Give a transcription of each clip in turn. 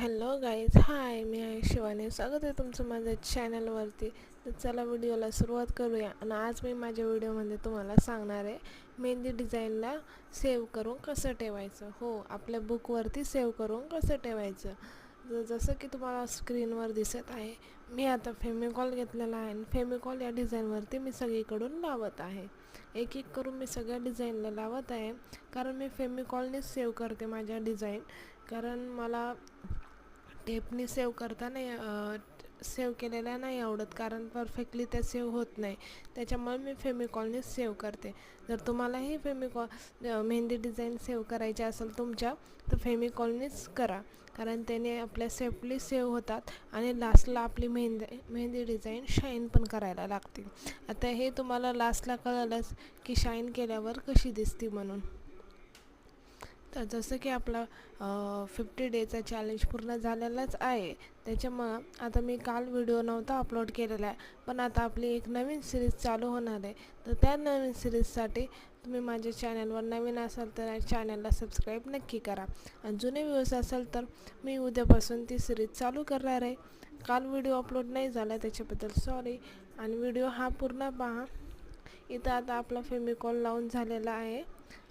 Hello guys, हाय, मी आहे शिवानी. स्वागत आहे तुमचं माझ्या चॅनलवरती. तर चला व्हिडिओला सुरुवात करूया. आणि आज मी माझ्या व्हिडिओमध्ये तुम्हाला सांगणार आहे मेहंदी डिझाईनला सेव्ह करून कसं ठेवायचं. हो, आपल्या बुकवरती सेव्ह करून कसं ठेवायचं. जसं की तुम्हाला स्क्रीनवर दिसत आहे, मी आता फेमिकॉल घेतलेला आहे आणि फेमिकॉल या डिझाईनवरती मी सगळीकडून लावत आहे. एक एक करून मी सगळ्या डिझाईनला लावत आहे, कारण मी फेमिकॉलनेच सेव्ह करते माझ्या डिझाईन. कारण मला टेपनी सेव्ह करताना सेव्ह केलेल्या नाही आवडत, कारण परफेक्टली त्या सेव्ह होत नाही. त्याच्यामुळे मी फेमिकॉलनेच सेव्ह करते. जर तुम्हालाही मेहंदी डिझाईन सेव्ह करायची असेल तुमच्या, तर फेमिकॉलनेच करा, कारण त्याने आपल्या सेफली सेव्ह होतात आणि लास्टला आपली मेहंदी डिझाईन शाईन पण करायला लागते. आता हे तुम्हाला लास्टला कळलंच की शाईन केल्यावर कशी दिसते म्हणून. तर जसं की आपला 50 डेचा चॅलेंज पूर्ण झालेलाच आहे, त्याच्यामुळं आता मी काल व्हिडिओ नव्हता अपलोड केलेला आहे, पण आता आपली एक नवीन सिरीज चालू होणार आहे. तर त्या नवीन सिरीजसाठी तुम्ही माझ्या चॅनलवर नवीन असाल तर चॅनलला सबस्क्राईब नक्की करा. आणि जुने व्ह्यूज असाल तर मी उद्यापासून ती सिरीज चालू करणार आहे. काल व्हिडिओ अपलोड नाही झाला त्याच्याबद्दल सॉरी. आणि व्हिडिओ हा पूर्ण पहा. इथं आता आपला फेमिकॉल लावून झालेला आहे.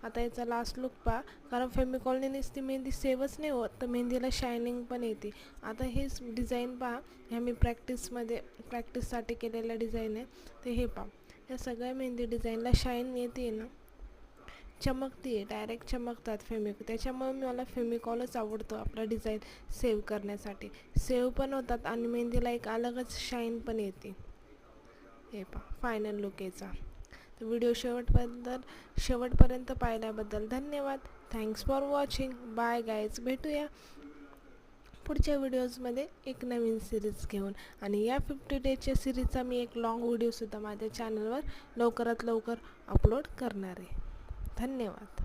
आता याचा लास्ट लुक पहा, कारण फेमिकॉलने नुसती मेहंदी सेवच नाही होत, तर मेहंदीला शायनिंग पण येते. आता हेच डिझाईन पहा, ह्या मी प्रॅक्टिससाठी केलेल्या डिझाईन आहे. ते हे पहा, या सगळ्या मेहंदी डिझाईनला शाईन येते ना, चमकते, डायरेक्ट चमकतात त्याच्यामुळे मला फेमिकॉलच आवडतो आपला डिझाईन सेव्ह करण्यासाठी. सेव्ह पण होतात आणि मेहंदीला एक अलगच शाईन पण येते. हे पहा फायनल लुक याचा. तर व्हिडिओ शेवटपर्यंत पाहिल्याबद्दल धन्यवाद. Thanks for watching. Bye guys, भेटूया पुढच्या व्हिडिओजमध्ये एक नवीन सिरीज घेऊन. आणि या 50 डेजच्या सिरीजचा मी एक लॉंग व्हिडिओसुद्धा माझ्या चॅनलवर लवकरात लवकर अपलोड करणार आहे. धन्यवाद.